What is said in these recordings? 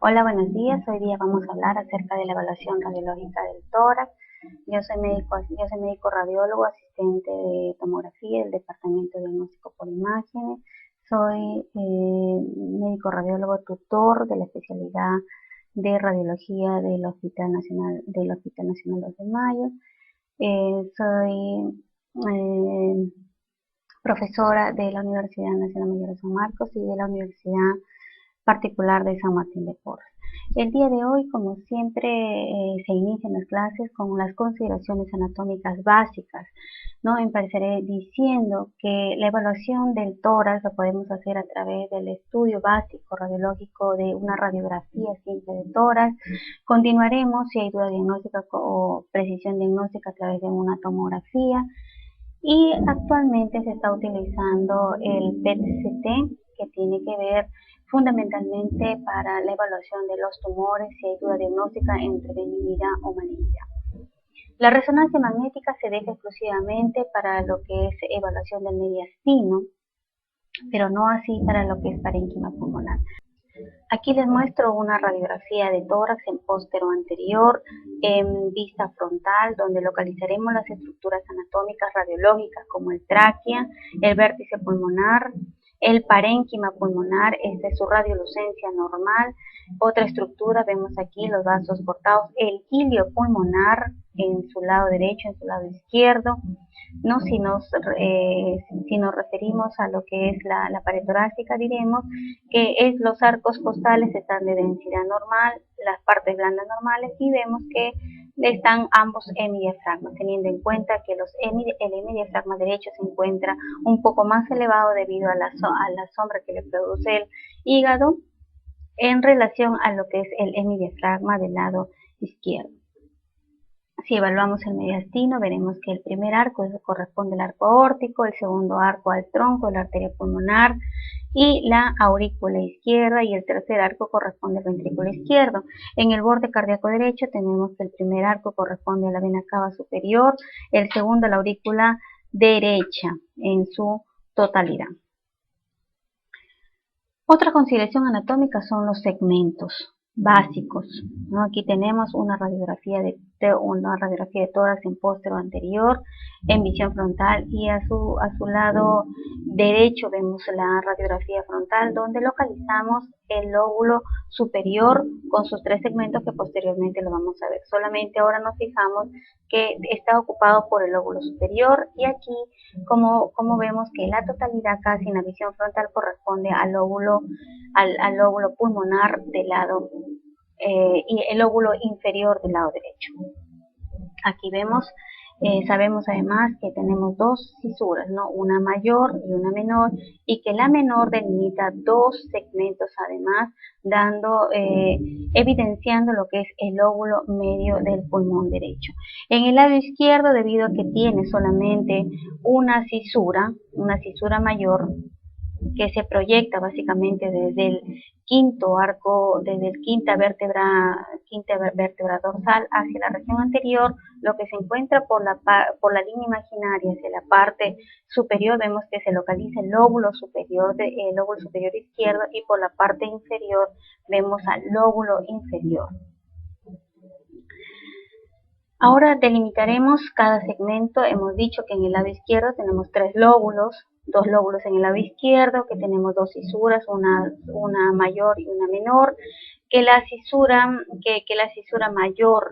Hola, buenos días. Hoy día vamos a hablar acerca de la evaluación radiológica del tórax. Yo soy médico radiólogo, asistente de tomografía del Departamento de Diagnóstico por Imágenes. Soy médico radiólogo tutor de la especialidad de radiología del Hospital Nacional 2 de Mayo. Soy profesora de la Universidad Nacional Mayor de San Marcos y de la Universidad Particular de San Martín de Porres. El día de hoy, como siempre, se inician las clases con las consideraciones anatómicas básicas, ¿no? Empezaré diciendo que la evaluación del tórax la podemos hacer a través del estudio básico radiológico de una radiografía simple de tórax. Continuaremos, si hay duda diagnóstica o precisión diagnóstica, a través de una tomografía. Y actualmente se está utilizando el PET-CT, que tiene que ver fundamentalmente para la evaluación de los tumores, si hay duda diagnóstica entre benignidad o malignidad. La resonancia magnética se deja exclusivamente para lo que es evaluación del mediastino, pero no así para lo que es parénquima pulmonar. Aquí les muestro una radiografía de tórax en póstero anterior, en vista frontal, donde localizaremos las estructuras anatómicas radiológicas como el tráquea, el vértice pulmonar, el parénquima pulmonar, esta es su radiolucencia normal. Otra estructura, vemos aquí los vasos cortados, el ilio pulmonar en su lado derecho, en su lado izquierdo. ¿No? Si nos referimos a lo que es la pared torácica, diremos que los arcos costales están de densidad normal, las partes blandas normales, y vemos que están ambos hemidiafragmas, teniendo en cuenta que el hemidiafragma derecho se encuentra un poco más elevado debido a la sombra que le produce el hígado en relación a lo que es el hemidiafragma del lado izquierdo. Si evaluamos el mediastino, veremos que el primer arco corresponde al arco aórtico, el segundo arco al tronco de la arteria pulmonar y la aurícula izquierda, y el tercer arco corresponde al ventrículo izquierdo. En el borde cardíaco derecho tenemos que el primer arco corresponde a la vena cava superior, el segundo a la aurícula derecha en su totalidad. Otra consideración anatómica son los segmentos básicos, ¿no? Aquí tenemos una radiografía de tórax en póstero anterior, en visión frontal, y a su lado derecho vemos la radiografía frontal, donde localizamos el lóbulo superior con sus 3 segmentos, que posteriormente lo vamos a ver. Solamente ahora nos fijamos que está ocupado por el lóbulo superior, y aquí como vemos que la totalidad casi en la visión frontal corresponde al lóbulo pulmonar del lado y el lóbulo inferior del lado derecho. Aquí vemos, sabemos además que tenemos 2 fisuras, ¿no? Una mayor y una menor, y que la menor delimita 2 segmentos además, evidenciando lo que es el lóbulo medio del pulmón derecho. En el lado izquierdo, debido a que tiene solamente una fisura mayor, que se proyecta básicamente desde el quinto arco, desde el quinta vértebra dorsal hacia la región anterior, lo que se encuentra por la línea imaginaria hacia la parte superior, vemos que se localiza el lóbulo superior izquierdo, y por la parte inferior vemos al lóbulo inferior. Ahora delimitaremos cada segmento. Hemos dicho que en el lado izquierdo tenemos 3 lóbulos, 2 lóbulos en el lado izquierdo, que tenemos 2 fisuras, una mayor y una menor, que la fisura mayor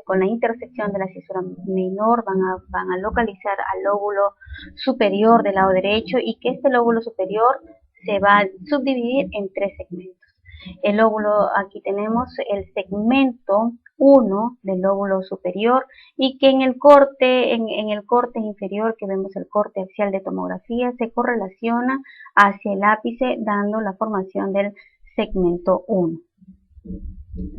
con la intersección de la fisura menor van a localizar al lóbulo superior del lado derecho, y que este lóbulo superior se va a subdividir en 3 segmentos. El lóbulo, aquí tenemos el segmento 1 del lóbulo superior, y que en el corte inferior, que vemos el corte axial de tomografía, se correlaciona hacia el ápice, dando la formación del segmento 1.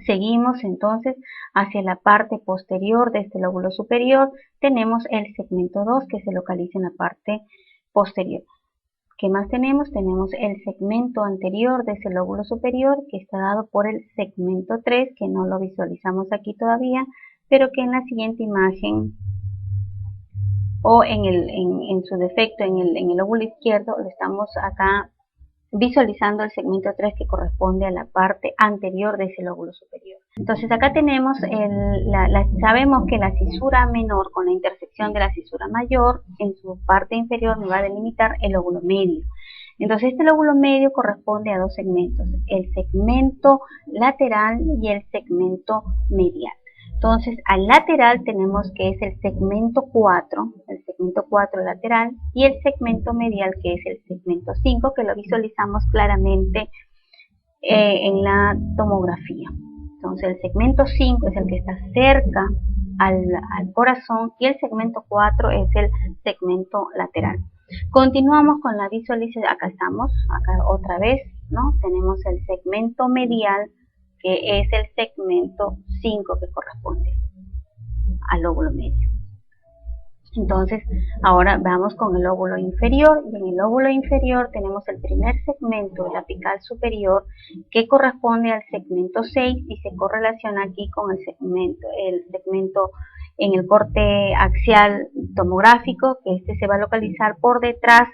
Seguimos entonces hacia la parte posterior de este lóbulo superior, tenemos el segmento 2, que se localiza en la parte posterior. ¿Qué más tenemos? Tenemos el segmento anterior de ese lóbulo superior, que está dado por el segmento 3, que no lo visualizamos aquí todavía, pero que en la siguiente imagen, o en su defecto en el lóbulo izquierdo, lo estamos acá visualizando el segmento 3 que corresponde a la parte anterior de ese lóbulo superior. Entonces acá tenemos, sabemos que la cisura menor con la intersección de la cisura mayor en su parte inferior me va a delimitar el lóbulo medio. Entonces este lóbulo medio corresponde a dos segmentos, el segmento lateral y el segmento medial. Entonces al lateral tenemos que es el segmento 4 lateral, y el segmento medial que es el segmento 5, que lo visualizamos claramente en la tomografía. Entonces el segmento 5 es el que está cerca al corazón y el segmento 4 es el segmento lateral. Continuamos con la visualización. Acá estamos, acá otra vez, ¿no? Tenemos el segmento medial, que es el segmento 5 que corresponde al lóbulo medio. Entonces, ahora vamos con el lóbulo inferior, y en el lóbulo inferior tenemos el primer segmento, el apical superior, que corresponde al segmento 6 y se correlaciona aquí con el segmento en el corte axial tomográfico, que este se va a localizar por detrás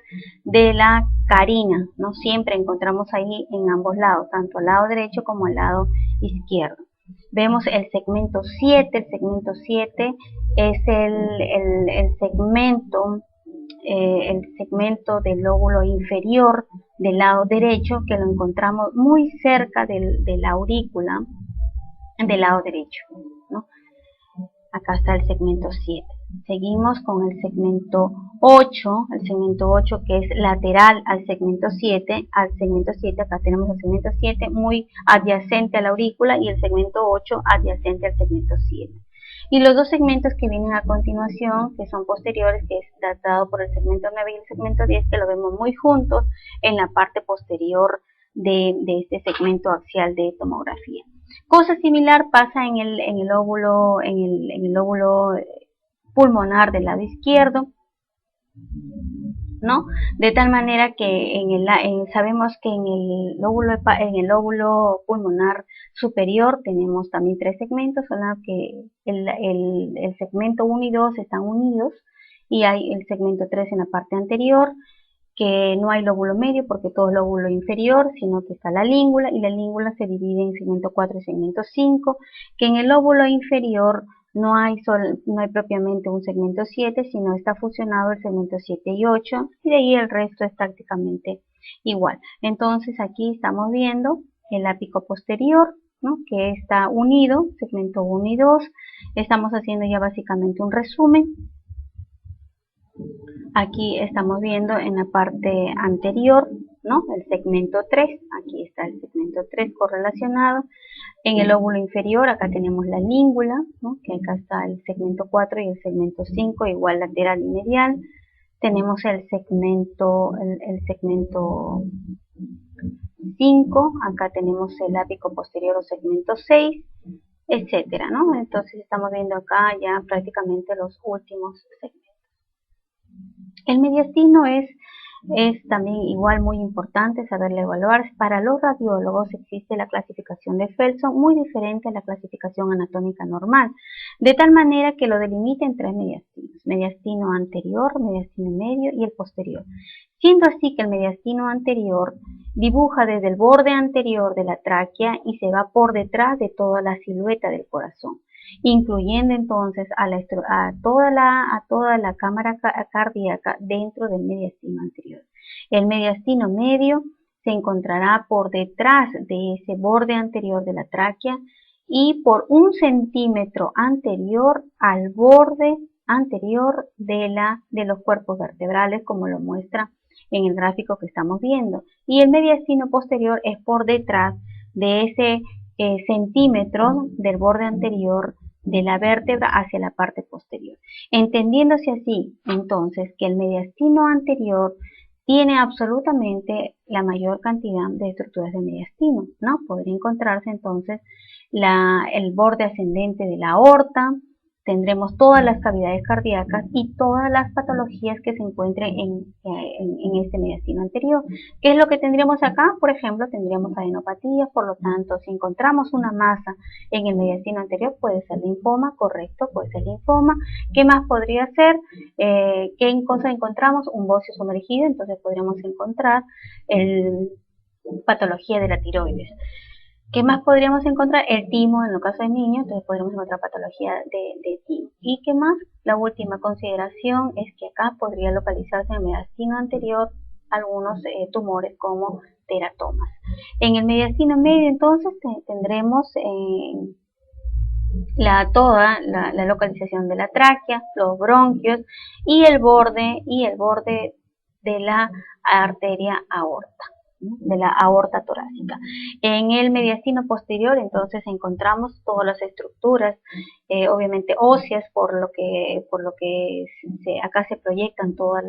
de la carina, ¿no? Siempre encontramos ahí en ambos lados, tanto al lado derecho como al lado izquierdo. Vemos el segmento 7 es el segmento del lóbulo inferior del lado derecho, que lo encontramos muy cerca de la aurícula del lado derecho, ¿no? Acá está el segmento 7. Seguimos con el segmento 8, que es lateral al segmento 7. Acá tenemos el segmento 7 muy adyacente a la aurícula y el segmento 8 adyacente al segmento 7. Y los dos segmentos que vienen a continuación, que son posteriores, que es tratado por el segmento 9 y el segmento 10, que lo vemos muy juntos en la parte posterior de este segmento axial de tomografía. Cosa similar pasa en el lóbulo pulmonar del lado izquierdo, ¿no? De tal manera que sabemos que en el lóbulo pulmonar superior tenemos también tres segmentos, solo que el segmento 1 y 2 están unidos, y hay el segmento 3 en la parte anterior, que no hay lóbulo medio porque todo es lóbulo inferior, sino que está la língula, y la língula se divide en segmento 4 y segmento 5, que en el lóbulo inferior no hay propiamente un segmento 7, sino está fusionado el segmento 7 y 8, y de ahí el resto es prácticamente igual. Entonces aquí estamos viendo el ápico posterior, ¿no? Que está unido, segmento 1 y 2, estamos haciendo ya básicamente un resumen. Aquí estamos viendo en la parte anterior, ¿no? El segmento 3, aquí está el segmento 3 correlacionado. En el lóbulo inferior acá tenemos la língula, ¿no? Que acá está el segmento 4 y el segmento 5, igual lateral y medial. Tenemos el segmento 5, acá tenemos el ápico posterior o segmento 6, etcétera, ¿no? Entonces estamos viendo acá ya prácticamente los últimos segmentos. El mediastino es también igual muy importante saberlo evaluar. Para los radiólogos existe la clasificación de Felson, muy diferente a la clasificación anatómica normal, de tal manera que lo delimita en tres mediastinos: mediastino anterior, mediastino medio y el posterior, siendo así que el mediastino anterior dibuja desde el borde anterior de la tráquea y se va por detrás de toda la silueta del corazón, incluyendo entonces a toda la cámara cardíaca dentro del mediastino anterior. El mediastino medio se encontrará por detrás de ese borde anterior de la tráquea y por 1 centímetro anterior al borde anterior de los cuerpos vertebrales, como lo muestra en el gráfico que estamos viendo. Y el mediastino posterior es por detrás de ese centímetro del borde anterior de la vértebra hacia la parte posterior. Entendiéndose así, entonces, que el mediastino anterior tiene absolutamente la mayor cantidad de estructuras de mediastino, ¿no? Podría encontrarse entonces el borde ascendente de la aorta, tendremos todas las cavidades cardíacas y todas las patologías que se encuentren en este mediastino anterior. ¿Qué es lo que tendríamos acá? Por ejemplo, tendríamos adenopatías, por lo tanto, si encontramos una masa en el mediastino anterior, puede ser linfoma, correcto, puede ser linfoma. ¿Qué más podría ser? ¿Qué cosa encontramos? Un bocio sumergido, entonces podríamos encontrar patología de la tiroides. ¿Qué más podríamos encontrar? El timo, en el caso de niños, entonces podríamos encontrar patología de timo. ¿Y qué más? La última consideración es que acá podría localizarse en el mediastino anterior algunos tumores como teratomas. En el mediastino medio, entonces, tendremos toda la localización de la tráquea, los bronquios y el borde de la arteria aorta, ¿no? De la aorta torácica. En el mediastino posterior, entonces, encontramos todas las estructuras, obviamente óseas, por lo que acá se proyectan todos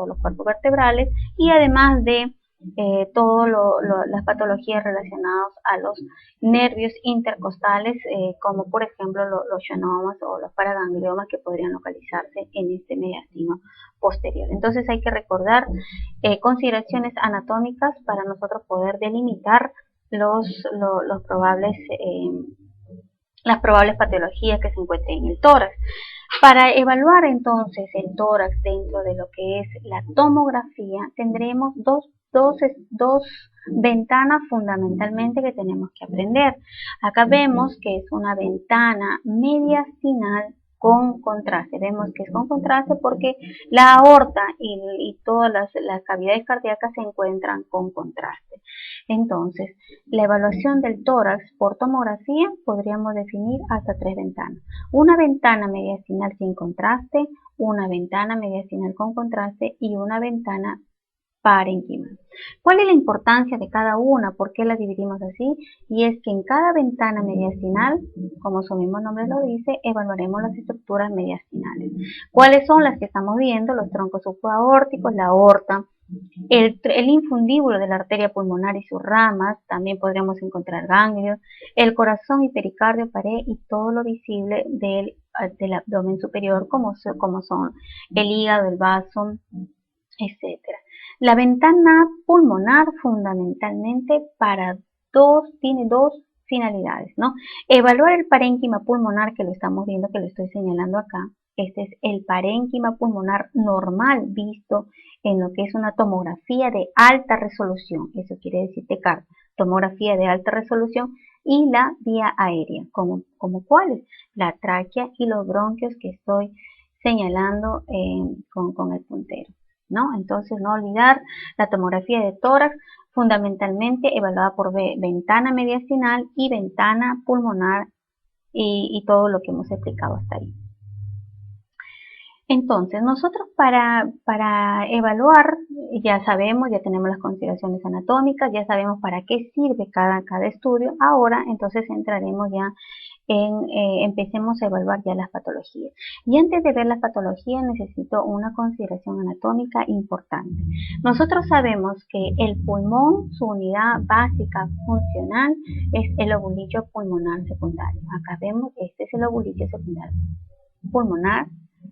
los cuerpos vertebrales, y además de todas las patologías relacionadas a los nervios intercostales, como por ejemplo los schwannomas o los paragangliomas, que podrían localizarse en este mediastino posterior. Entonces hay que recordar consideraciones anatómicas para nosotros poder delimitar las probables patologías que se encuentren en el tórax. Para evaluar entonces el tórax dentro de lo que es la tomografía, tendremos dos ventanas fundamentalmente que tenemos que aprender. Acá vemos que es una ventana mediastinal con contraste. Vemos que es con contraste porque la aorta y todas las cavidades cardíacas se encuentran con contraste. Entonces, la evaluación del tórax por tomografía podríamos definir hasta 3 ventanas. Una ventana mediastinal sin contraste, una ventana mediastinal con contraste y una ventana parénquima. ¿Cuál es la importancia de cada una? ¿Por qué la dividimos así? Y es que en cada ventana mediastinal, como su mismo nombre lo dice, evaluaremos las estructuras mediastinales. ¿Cuáles son las que estamos viendo? Los troncos supraórticos, la aorta, el infundíbulo de la arteria pulmonar y sus ramas, también podríamos encontrar ganglios, el corazón y pericardio, pared y todo lo visible del abdomen superior, como son el hígado, el vaso, etcétera. La ventana pulmonar fundamentalmente tiene dos finalidades, ¿no? Evaluar el parénquima pulmonar, que lo estamos viendo, que lo estoy señalando acá. Este es el parénquima pulmonar normal visto en lo que es una tomografía de alta resolución. Eso quiere decir TECAR, tomografía de alta resolución, y la vía aérea, como cuáles, la tráquea y los bronquios que estoy señalando con el puntero, ¿no? Entonces, no olvidar la tomografía de tórax, fundamentalmente evaluada por ventana mediastinal y ventana pulmonar, y todo lo que hemos explicado hasta ahí. Entonces, nosotros para evaluar, ya sabemos, ya tenemos las consideraciones anatómicas, ya sabemos para qué sirve cada estudio. Ahora, entonces, entraremos ya empecemos a evaluar ya las patologías. Y antes de ver las patologías, necesito una consideración anatómica importante. Nosotros sabemos que el pulmón, su unidad básica funcional, es el lobulillo pulmonar secundario. Acá vemos, este es el lobulillo secundario pulmonar,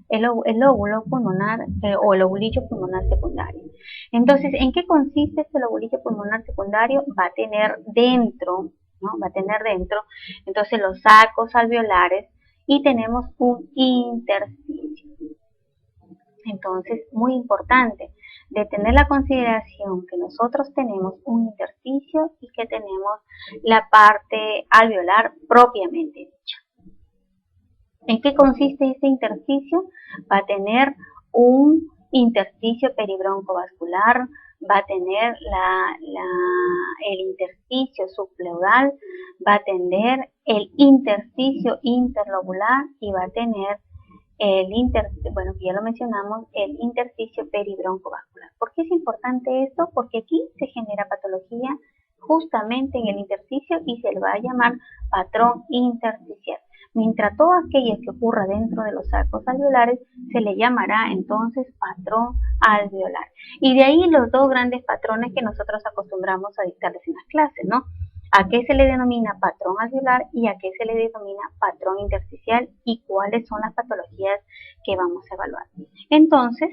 el lóbulo pulmonar o el lobulillo pulmonar secundario. Entonces, ¿en qué consiste este lobulillo pulmonar secundario? Va a tener dentro, ¿no? Va a tener dentro, entonces, los sacos alveolares, y tenemos un intersticio. Entonces, muy importante de tener la consideración que nosotros tenemos un intersticio y que tenemos la parte alveolar propiamente dicha. ¿En qué consiste este intersticio? Va a tener un intersticio peribroncovascular, va a tener el intersticio subpleural, va a tener el intersticio interlobular y va a tener bueno, ya lo mencionamos, el intersticio peribroncovascular. ¿Por qué es importante esto? Porque aquí se genera patología justamente en el intersticio y se le va a llamar patrón intersticial. Mientras todo aquello que ocurra dentro de los sacos alveolares se le llamará entonces patrón alveolar. Y de ahí los dos grandes patrones que nosotros acostumbramos a dictarles en las clases, ¿no? ¿A qué se le denomina patrón alveolar y a qué se le denomina patrón intersticial y cuáles son las patologías que vamos a evaluar? Entonces,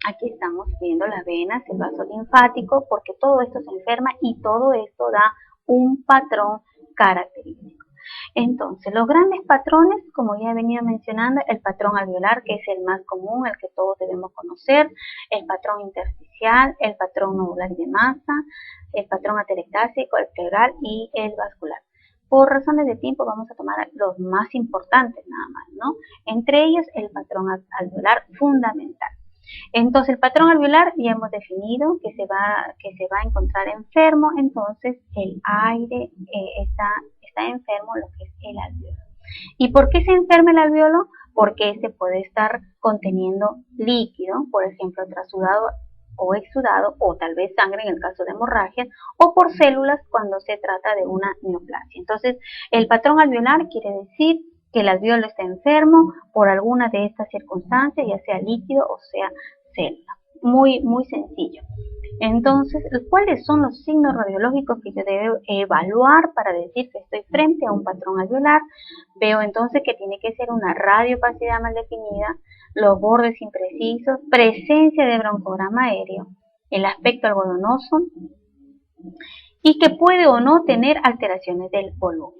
aquí estamos viendo las venas, el vaso linfático, porque todo esto se enferma y todo esto da un patrón característico. Entonces, los grandes patrones, como ya he venido mencionando, el patrón alveolar, que es el más común, el que todos debemos conocer, el patrón intersticial, el patrón nodular y de masa, el patrón atelectásico, el pleural y el vascular. Por razones de tiempo vamos a tomar los más importantes nada más, ¿no? Entre ellos el patrón alveolar fundamental. Entonces, el patrón alveolar ya hemos definido que se va a encontrar enfermo, entonces el aire está enfermo, lo que es el alveolo. ¿Y por qué se enferma el alveolo? Porque este puede estar conteniendo líquido, por ejemplo, trasudado o exudado, o tal vez sangre en el caso de hemorragia, o por células cuando se trata de una neoplasia. Entonces, el patrón alveolar quiere decir que el alveolo está enfermo por alguna de estas circunstancias, ya sea líquido o sea célula. Muy, muy sencillo. Entonces, ¿cuáles son los signos radiológicos que yo debo evaluar para decir que estoy frente a un patrón alveolar? Veo entonces que tiene que ser una radiopacidad mal definida, los bordes imprecisos, presencia de broncograma aéreo, el aspecto algodonoso y que puede o no tener alteraciones del volumen.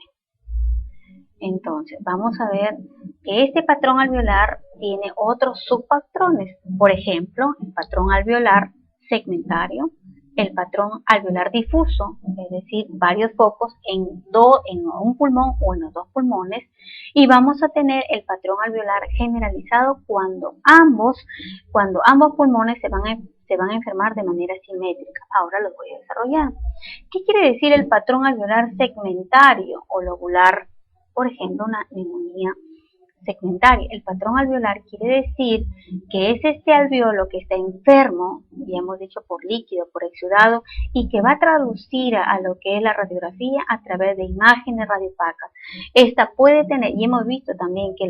Entonces, vamos a ver que este patrón alveolar tiene otros subpatrones. Por ejemplo, el patrón alveolar segmentario, el patrón alveolar difuso, es decir, varios focos en un pulmón o en los dos pulmones. Y vamos a tener el patrón alveolar generalizado cuando ambos pulmones se van a enfermar de manera simétrica. Ahora lo voy a desarrollar. ¿Qué quiere decir el patrón alveolar segmentario o lobular? Por ejemplo, una neumonía segmentaria. El patrón alveolar quiere decir que es este alveolo que está enfermo, ya hemos dicho por líquido, por exudado, y que va a traducir a lo que es la radiografía a través de imágenes radiopacas. Esta puede tener, y hemos visto también que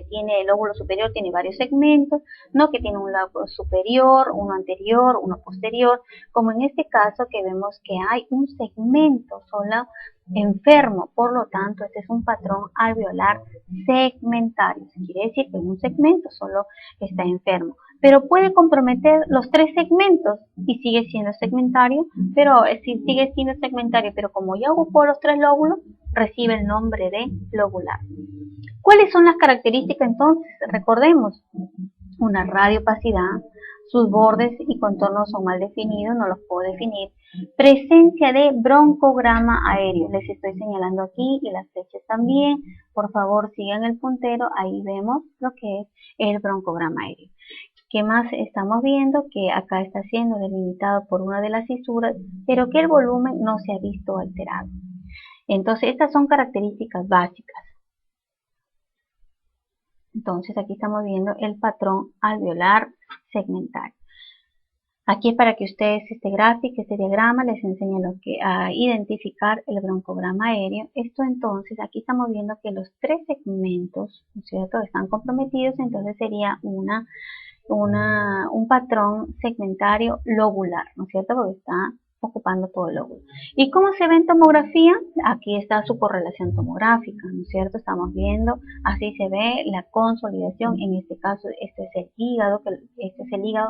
tiene el lóbulo superior tiene varios segmentos, no que tiene un lóbulo superior, uno anterior, uno posterior, como en este caso que vemos que hay un segmento solo enfermo, por lo tanto este es un patrón alveolar segmentario, quiere decir que un segmento solo está enfermo, pero puede comprometer los tres segmentos y sigue siendo segmentario, pero si sigue siendo segmentario, pero como ya ocupó los tres lóbulos, recibe el nombre de lobular. ¿Cuáles son las características entonces? Recordemos, una radiopacidad, sus bordes y contornos son mal definidos, no los puedo definir. Presencia de broncograma aéreo, les estoy señalando aquí y las flechas también. Por favor, sigan el puntero, ahí vemos lo que es el broncograma aéreo. ¿Qué más estamos viendo? Que acá está siendo delimitado por una de las fisuras, pero que el volumen no se ha visto alterado. Entonces, estas son características básicas. Entonces, aquí estamos viendo el patrón alveolar segmentario. Aquí es para que ustedes este gráfico, este diagrama les enseñe a identificar el broncograma aéreo. Esto entonces, aquí estamos viendo que los tres segmentos, ¿no es cierto?, están comprometidos, entonces sería un patrón segmentario lobular, ¿no es cierto?, porque está ocupando todo el lóbulo. ¿Y cómo se ve en tomografía? Aquí está su correlación tomográfica, ¿no es cierto? Estamos viendo, así se ve la consolidación, en este caso este es el hígado,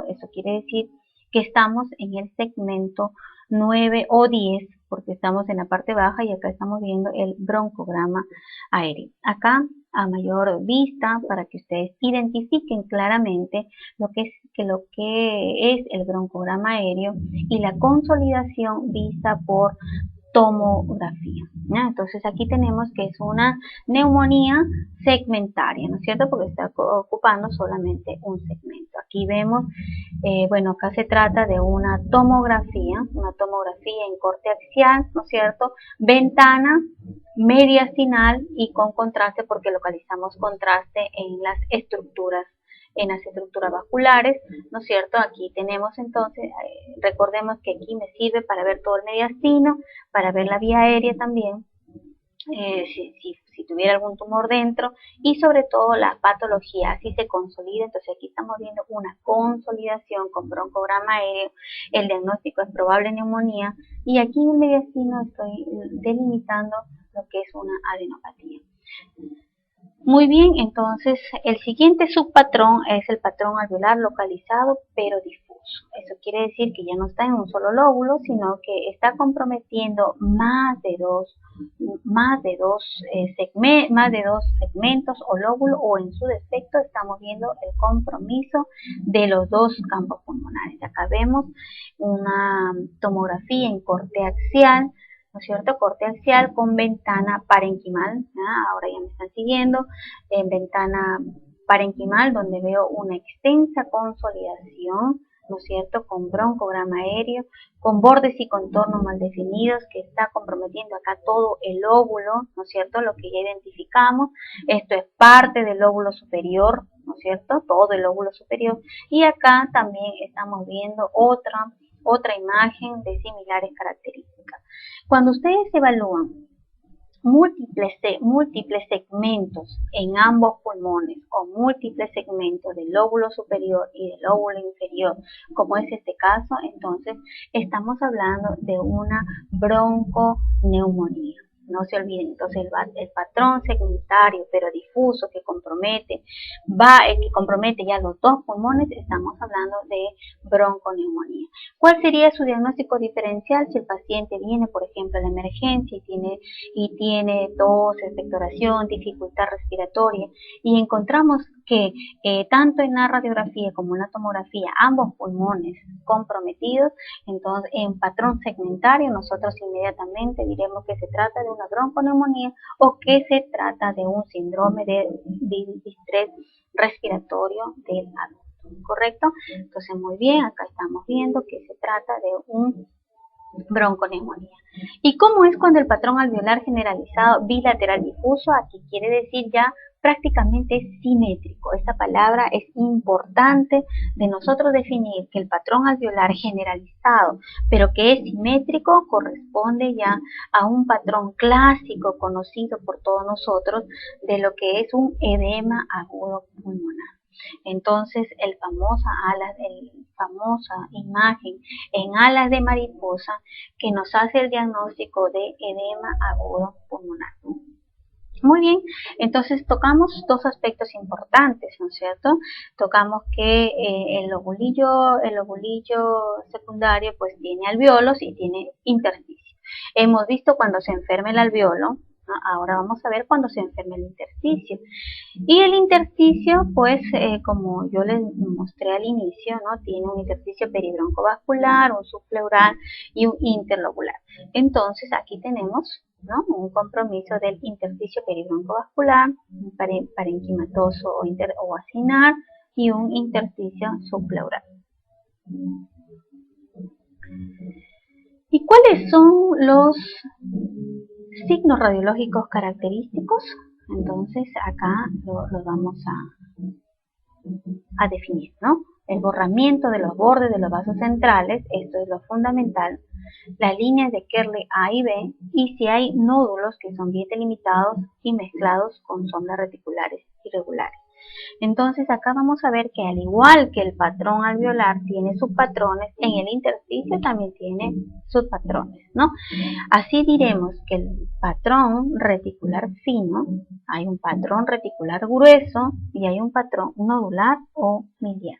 eso quiere decir que estamos en el segmento 9 o 10, porque estamos en la parte baja y acá estamos viendo el broncograma aéreo. Acá a mayor vista para que ustedes identifiquen claramente lo que es el broncograma aéreo y la consolidación vista por tomografía, ¿no? Entonces aquí tenemos que es una neumonía segmentaria, ¿no es cierto? Porque está ocupando solamente un segmento. Aquí vemos, bueno, acá se trata de una tomografía en corte axial, ¿no es cierto? Ventana mediastinal y con contraste porque localizamos contraste en las estructuras vasculares, ¿no es cierto? Aquí tenemos entonces, recordemos que aquí me sirve para ver todo el mediastino, para ver la vía aérea también, si tuviera algún tumor dentro, y sobre todo la patología, si se consolida. Entonces aquí estamos viendo una consolidación con broncograma aéreo, el diagnóstico es probable neumonía, y aquí en el mediastino estoy delimitando lo que es una adenopatía. Muy bien, entonces el siguiente subpatrón es el patrón alveolar localizado pero difuso. Eso quiere decir que ya no está en un solo lóbulo, sino que está comprometiendo más de dos segmentos o lóbulos, o en su defecto estamos viendo el compromiso de los dos campos pulmonares. Acá vemos una tomografía en corte axial, ¿no es cierto? Corte axial con ventana parenquimal, ahora ya me están siguiendo, en ventana parenquimal donde veo una extensa consolidación, ¿no es cierto? Con broncograma aéreo, con bordes y contornos mal definidos que está comprometiendo acá todo el lóbulo, ¿no es cierto? Lo que ya identificamos, esto es parte del lóbulo superior, ¿no es cierto? Todo el lóbulo superior, y acá también estamos viendo otra imagen de similares características. Cuando ustedes evalúan múltiples segmentos en ambos pulmones o múltiples segmentos del lóbulo superior y del lóbulo inferior, como es este caso, entonces estamos hablando de una bronconeumonía. No se olviden, entonces el patrón segmentario pero difuso que compromete ya los dos pulmones, estamos hablando de bronconeumonía. ¿Cuál sería su diagnóstico diferencial si el paciente viene, por ejemplo, a la emergencia y tiene tos, expectoración, dificultad respiratoria, y encontramos que tanto en la radiografía como en la tomografía ambos pulmones comprometidos? Entonces en patrón segmentario nosotros inmediatamente diremos que se trata de una bronconeumonía o que se trata de un síndrome de distrés respiratorio del adulto, ¿correcto? Entonces muy bien, acá estamos viendo que se trata de un bronconeumonía. ¿Y cómo es cuando el patrón alveolar generalizado bilateral difuso? Aquí quiere decir ya prácticamente es simétrico. Esta palabra es importante de nosotros definir que el patrón alveolar generalizado, pero que es simétrico, corresponde ya a un patrón clásico conocido por todos nosotros de lo que es un edema agudo pulmonar. Entonces, el famosa imagen en alas de mariposa que nos hace el diagnóstico de edema agudo pulmonar. Muy bien, entonces tocamos dos aspectos importantes, ¿no es cierto? Tocamos que el lobulillo secundario pues tiene alvéolos y tiene intersticio. Hemos visto cuando se enferma el alvéolo, ¿no? Ahora vamos a ver cuando se enferma el intersticio. Y el intersticio, pues, como yo les mostré al inicio, ¿no? Tiene un intersticio peribroncovascular, un subpleural y un interlobular. Entonces, aquí tenemos, ¿no? Un compromiso del intersticio peribroncovascular, un parenquimatoso o acinar y un intersticio subpleural. ¿Y cuáles son los signos radiológicos característicos? Entonces acá lo vamos a definir, ¿no? El borramiento de los bordes de los vasos centrales, esto es lo fundamental, las líneas de Kerley A y B, y si hay nódulos que son bien delimitados y mezclados con sombras reticulares irregulares. Entonces acá vamos a ver que al igual que el patrón alveolar tiene subpatrones, en el intersticio también tiene subpatrones, ¿no? Así diremos que el patrón reticular fino, hay un patrón reticular grueso y hay un patrón nodular o mediano.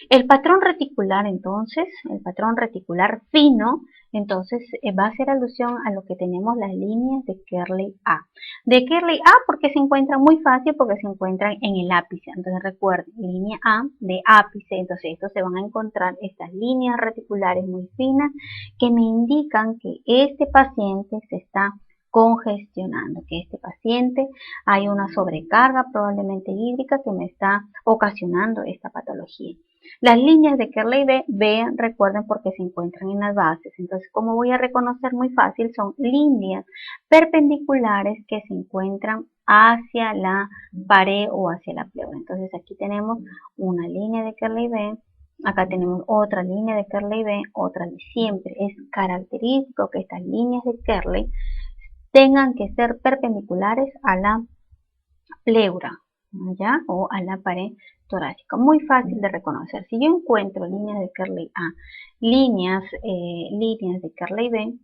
El patrón reticular, entonces, el patrón reticular fino, entonces va a hacer alusión a lo que tenemos las líneas de Kerley A. De Kerley A porque se encuentran muy fácil, porque se encuentran en el ápice. Entonces recuerden, línea A de ápice, entonces estos se van a encontrar estas líneas reticulares muy finas que me indican que este paciente se está congestionando, que este paciente hay una sobrecarga probablemente hídrica que me está ocasionando esta patología. Las líneas de Kerley B, recuerden porque se encuentran en las bases. Entonces, como voy a reconocer muy fácil, son líneas perpendiculares que se encuentran hacia la pared o hacia la pleura. Entonces, aquí tenemos una línea de Kerley B, acá tenemos otra línea de Kerley B, otra de siempre. Es característico que estas líneas de Kerley tengan que ser perpendiculares a la pleura, ¿ya? O a la pared torácica. Muy fácil de reconocer. Si yo encuentro líneas de Kerley A, líneas de Kerley B,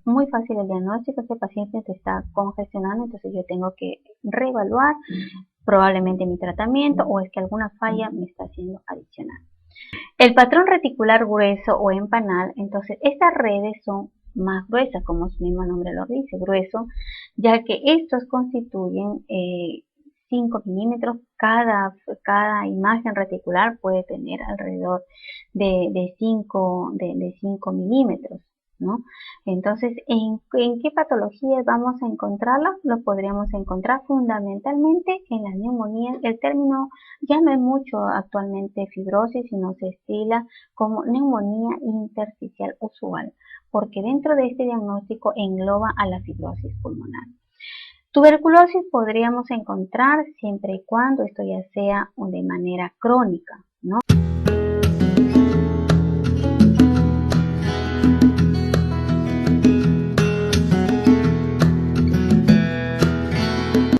muy fácil el diagnóstico. Este paciente se está congestionando, entonces yo tengo que reevaluar probablemente mi tratamiento o es que alguna falla me está haciendo adicional. El patrón reticular grueso o empanal, entonces estas redes son más gruesas, como su mismo nombre lo dice, grueso, ya que estos constituyen 5 milímetros. Cada imagen reticular puede tener alrededor de 5 milímetros, ¿no? Entonces, ¿en qué patologías vamos a encontrarla? Lo podríamos encontrar fundamentalmente en la neumonía. El término ya no es mucho actualmente fibrosis, sino se estila como neumonía intersticial usual, porque dentro de este diagnóstico engloba a la fibrosis pulmonar. Tuberculosis podríamos encontrar siempre y cuando esto ya sea de manera crónica, ¿no?